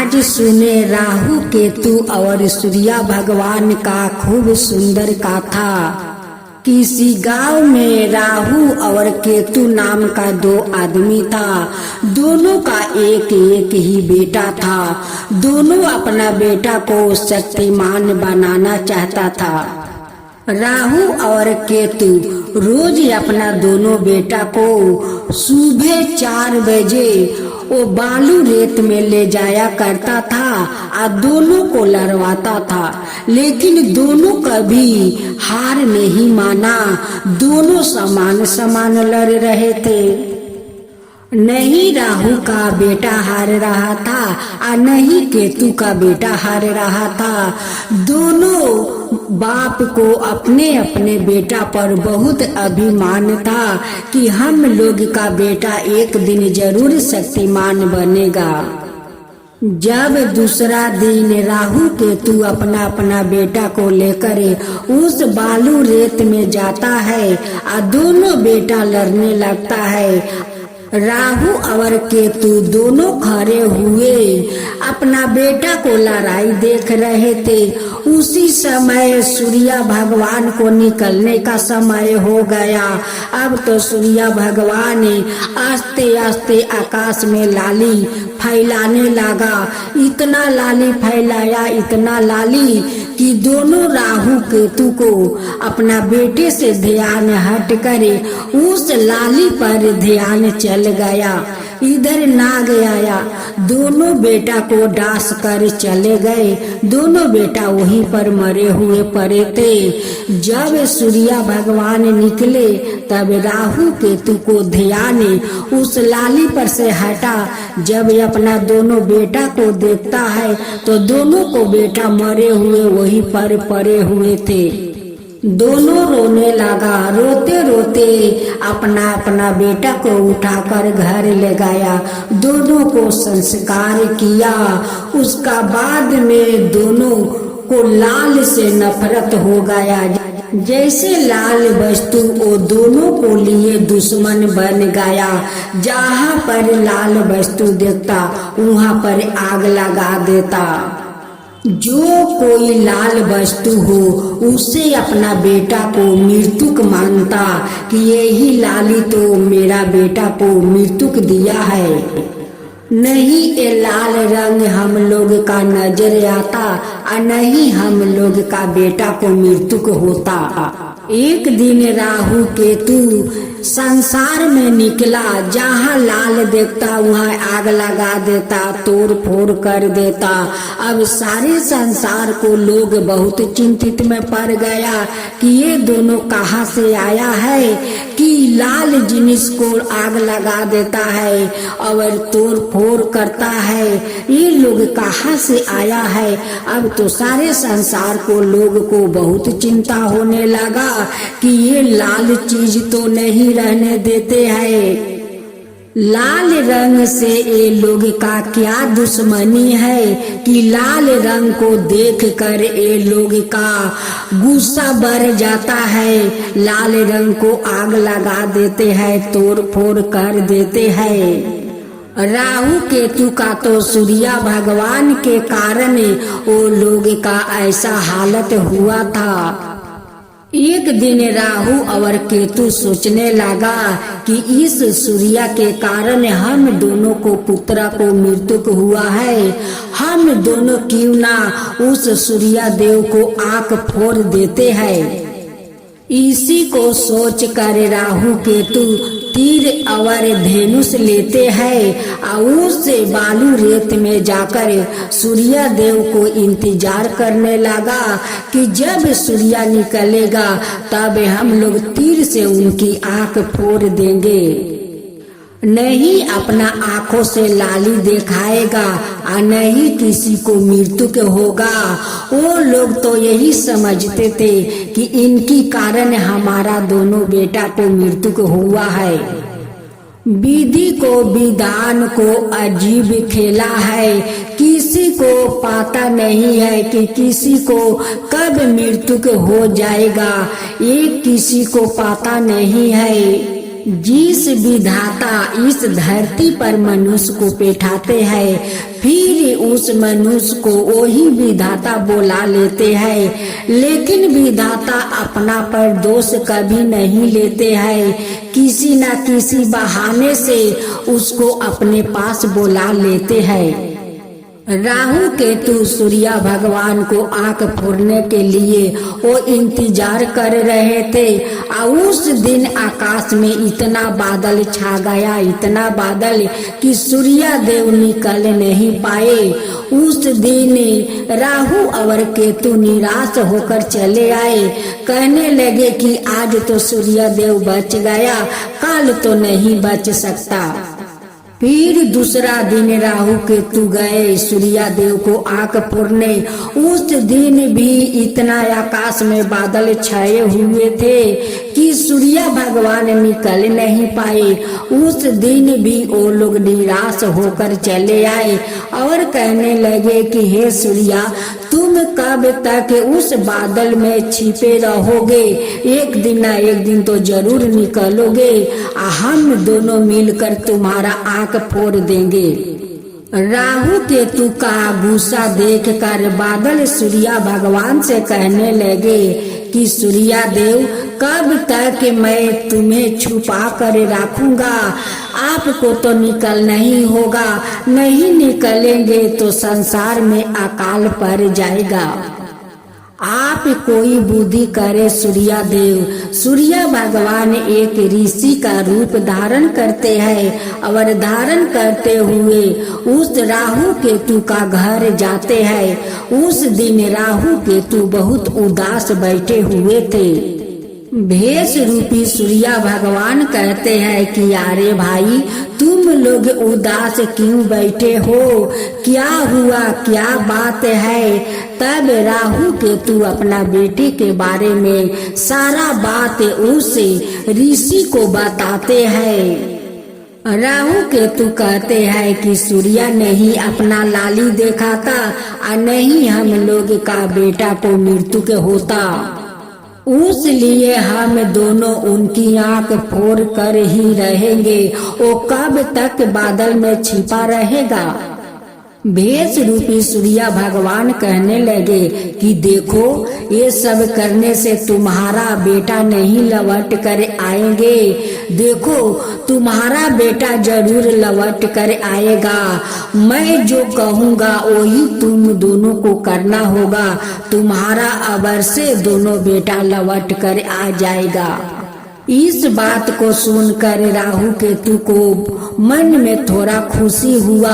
आज सुने राहु केतु और सूर्या भगवान का खूब सुंदर गाथा। किसी गांव में राहु और केतु नाम का दो आदमी था। दोनों का एक एक ही बेटा था। दोनों अपना बेटा को शक्तिमान बनाना चाहता था। राहु और केतु रोज अपना दोनों बेटा को सुबह 4 बजे वो बालू रेत में ले जाया करता था और दोनों को लड़वाता था, लेकिन दोनों कभी हार नहीं माना। दोनों समान समान लड़ रहे थे। नहीं राहु का बेटा हार रहा था और नहीं केतु का बेटा हार रहा था। दोनों बाप को अपने अपने बेटा पर बहुत अभिमान था कि हम लोग का बेटा एक दिन जरूर शक्तिमान बनेगा। जब दूसरा दिन राहु केतु अपना अपना बेटा को लेकर उस बालू रेत में जाता है और दोनों बेटा लड़ने लगता है। राहु और केतु दोनों खड़े हुए अपना बेटा को लड़ाई देख रहे थे। उसी समय सूर्य भगवान को निकलने का समय हो गया। अब तो सूर्य भगवान आस्ते आस्ते आकाश में लाली फैलाने लगा। इतना लाली फैलाया, इतना लाली कि दोनों राहु केतु को अपना बेटे से ध्यान हट करे उस लाली पर ध्यान चल गया। इधर नाग आया, दोनों बेटा को डांस कर चले गए। दोनों बेटा वहीं पर मरे हुए पड़े थे। जब सूर्य भगवान निकले तब राहु केतु को ध्यान उस लाली पर से हटा। जब अपना दोनों बेटा को देखता है तो दोनों को बेटा मरे हुए वहीं पर पड़े हुए थे। दोनों रोने लगा। रोते रोते अपना अपना बेटा को उठाकर घर ले गया। दोनों को संस्कार किया। उसका बाद में दोनों को लाल से नफरत हो गया। जैसे लाल वस्तु वो दोनों को लिए दुश्मन बन गया। जहाँ पर लाल वस्तु देखता वहाँ पर आग लगा देता। जो कोई लाल वस्तु हो उसे अपना बेटा को मृत्युक मानता कि यही लाली तो मेरा बेटा को मृत्युक दिया है। नहीं ये लाल रंग हम लोग का नजर आता और नहीं हम लोग का बेटा को मृत्युक होता। एक दिन राहु केतु संसार में निकला। जहाँ लाल देखता वहाँ आग लगा देता, तोड़ फोड़ कर देता। अब सारे संसार को लोग बहुत चिंतित में पड़ गया कि ये दोनों कहाँ से आया है कि लाल जिनिस को आग लगा देता है और तोड़ फोड़ करता है। ये लोग कहाँ से आया है। अब तो सारे संसार को लोग को बहुत चिंता होने लगा कि ये लाल चीज तो नहीं रहने देते हैं। लाल रंग से ये लोग का क्या दुश्मनी है कि लाल रंग को देखकर ये लोग का गुस्सा बढ़ जाता है। लाल रंग को आग लगा देते हैं, तोड़ फोड़ कर देते हैं। राहु केतु का तो सूर्य भगवान के कारण वो लोग का ऐसा हालत हुआ था। एक दिन राहु और केतु सोचने लगा कि इस सूर्य के कारण हम दोनों को पुत्र को मृत्यु हुआ है। हम दोनों क्यों ना उस सूर्य देव को आंख फोड़ देते हैं। इसी को सोच कर राहु केतु तीर और धनुष लेते हैं और उससे बालू रेत में जाकर सूर्य देव को इंतजार करने लगा कि जब सूर्य निकलेगा तब हम लोग तीर से उनकी आंख फोड़ देंगे। नहीं अपना आंखों से लाली दिखाएगा और नहीं किसी को मृत्यु होगा। वो लोग तो यही समझते थे कि इनकी कारण हमारा दोनों बेटा को मृत्यु हुआ है। विधि को विधान को अजीब खेला है। किसी को पता नहीं है कि किसी को कब मृत्यु हो जाएगा। ये किसी को पता नहीं है। जिस विधाता इस धरती पर मनुष्य को बैठाते हैं, फिर उस मनुष्य को वही विधाता बुला लेते हैं। लेकिन विधाता अपना पर दोष कभी नहीं लेते हैं, किसी न किसी बहाने से उसको अपने पास बुला लेते हैं। राहु केतु सूर्य भगवान को आंख फोड़ने के लिए वो इंतजार कर रहे थे। और उस दिन आकाश में इतना बादल छा गया, इतना बादल कि सूर्य देव निकल नहीं पाए। उस दिन राहु और केतु निराश होकर चले आए, कहने लगे कि आज तो सूर्य देव बच गया, कल तो नहीं बच सकता। फिर दूसरा दिन राहु केतु गए सूर्य देव को आंख फोड़ने। उस दिन भी इतना आकाश में बादल छाए हुए थे कि सूर्य भगवान निकल नहीं पाए। उस दिन भी वो लोग निराश होकर चले आए और कहने लगे कि हे सूर्य, तुम कब तक उस बादल में छिपे रहोगे? एक दिन ना एक दिन तो जरूर निकलोगे, हम दोनों मिलकर तुम्हारा आंख फोड़ देंगे। राहु केतु का गुस्सा देखकर बादल सूर्य भगवान से कहने लगे कि सूर्य देव, कब तक मैं तुम्हें छुपा कर रखूंगा? आपको तो निकलना ही होगा, नहीं निकलेंगे तो संसार में अकाल पड़ जाएगा। आप कोई बुद्धि करे सूर्य देव। सूर्य भगवान एक ऋषि का रूप धारण करते हैं और धारण करते हुए उस राहु केतु का घर जाते हैं। उस दिन राहु केतु बहुत उदास बैठे हुए थे। भेष रूपी सूर्य भगवान कहते हैं कि अरे भाई, तुम लोग उदास क्यों बैठे हो? क्या हुआ, क्या बात है? तब राहु केतु अपना बेटे के बारे में सारा बात उस ऋषि को बताते हैं। राहु केतु कहते हैं कि सूर्य नहीं अपना लाली देखा था और नहीं हम लोग का बेटा को मृत्यु के होता, उसलिए हम दोनों उनकी आंख फोड़ कर ही रहेंगे। वो कब तक बादल में छिपा रहेगा? भेष रूपी सूर्य भगवान कहने लगे कि देखो, ये सब करने से तुम्हारा बेटा नहीं लौट कर आएंगे। देखो, तुम्हारा बेटा जरूर लौट कर आएगा। मैं जो कहूँगा वही तुम दोनों को करना होगा। तुम्हारा अवश्य दोनों बेटा लौट कर आ जाएगा। इस बात को सुनकर राहु केतु को मन में थोड़ा खुशी हुआ,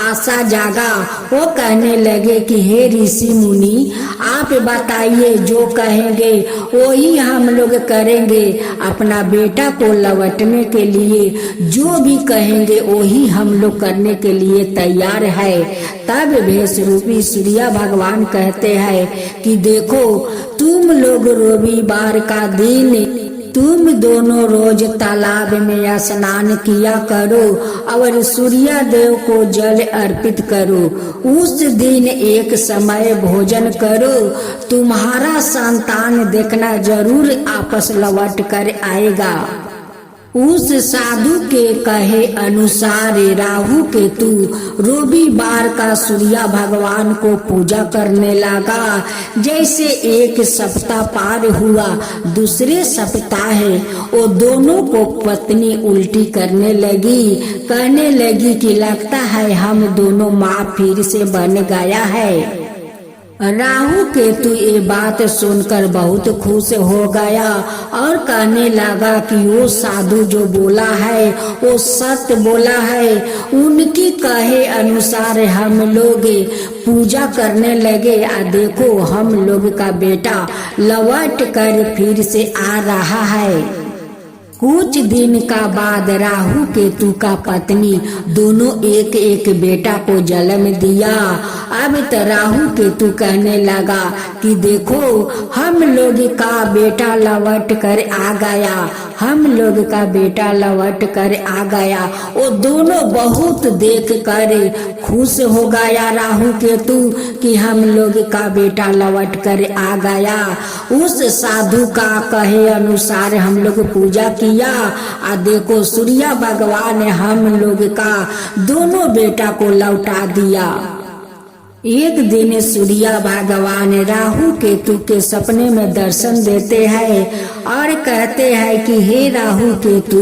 आशा जागा। वो कहने लगे कि हे ऋषि मुनि, आप बताइए, जो कहेंगे वही हम लोग करेंगे। अपना बेटा को लौटने के लिए जो भी कहेंगे वही हम लोग करने के लिए तैयार है। तब भेष रूपी सूर्य भगवान कहते हैं कि देखो, तुम लोग रविवार का दिन तुम दोनों रोज तालाब में स्नान किया करो और सूर्य देव को जल अर्पित करो। उस दिन एक समय भोजन करो, तुम्हारा संतान देखना जरूर आपस लौट कर आएगा। उस साधु के कहे अनुसार राहु केतु रविवार का सूर्य भगवान को पूजा करने लगा। जैसे एक सप्ताह पार हुआ, दूसरे सप्ताह वो दोनों को पत्नी उल्टी करने लगी, कहने लगी कि लगता है हम दोनों माँ फिर से बन गया है। राहु केतु ये बात सुनकर बहुत खुश हो गया और कहने लगा कि वो साधु जो बोला है वो सत्य बोला है। उनकी कहे अनुसार हम लोग पूजा करने लगे। देखो, हम लोग का बेटा लौट कर फिर से आ रहा है। कुछ दिन का बाद राहु केतु का पत्नी दोनों एक एक बेटा को जन्म दिया। अब तो राहु केतु कहने लगा कि देखो, हम लोग का बेटा लौट कर आ गया, हम लोग का बेटा लौट कर आ गया। वो दोनों बहुत देख कर खुश हो गया राहु केतु कि हम लोग का बेटा लौट कर आ गया। उस साधु का कहे अनुसार हम लोग पूजा की दिया। देखो सूर्य भगवान ने हम लोग का दोनों बेटा को लौटा दिया। एक दिन सूर्य भगवान राहु केतु के सपने में दर्शन देते हैं और कहते हैं कि हे राहु केतु,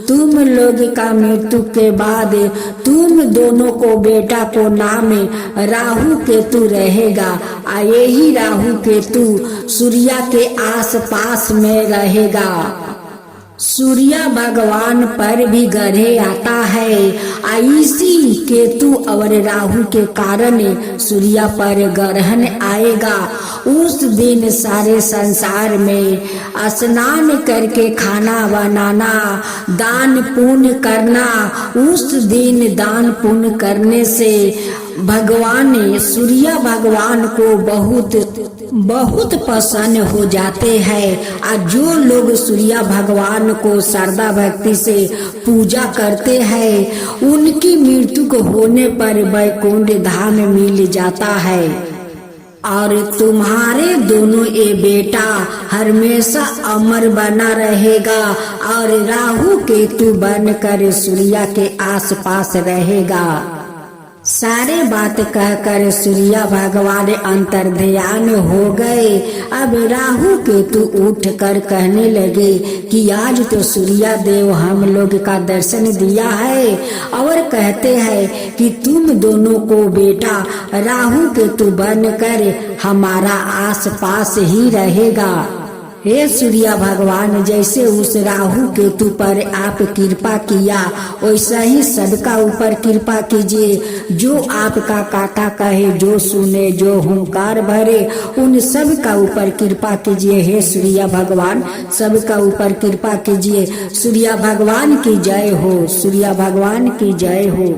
तुम लोग का मृत्यु के बाद तुम दोनों को बेटा को नाम राहु केतु रहेगा। यही राहु केतु सूर्य के आस पास में रहेगा। सूर्य भगवान पर भी ग्रह आता है। इसी केतु और राहु के कारण सूर्य पर ग्रहण आएगा। उस दिन सारे संसार में स्नान करके खाना बनाना, दान पुण्य करना। उस दिन दान पुण्य करने से भगवान सूर्य भगवान को बहुत प्रसन्न हो जाते हैं। और जो लोग सूर्य भगवान को श्रद्धा भक्ति से पूजा करते हैं उनकी मृत्यु को होने पर वैकुंठ धाम मिल जाता है। और तुम्हारे दोनों ये बेटा हमेशा अमर बना रहेगा और राहु केतु बनकर सूर्य के आसपास रहेगा। सारे बात कहकर सूर्य भगवान अंतर्ध्यान हो गए। अब राहु केतु उठ कर कहने लगे कि आज तो सूर्य देव हम लोग का दर्शन दिया है और कहते हैं कि तुम दोनों को बेटा राहु केतु बनकर हमारा आस पास ही रहेगा। हे सूर्य भगवान, जैसे उस राहु केतु पर आप कृपा किया वैसा ही सबका ऊपर कृपा कीजिए। जो आपका कथा कहे, जो सुने, जो हुंकार भरे, उन सब का ऊपर कृपा कीजिए। हे सूर्य भगवान, सबका ऊपर कृपा कीजिए। सूर्य भगवान की जय हो, सूर्य भगवान की जय हो।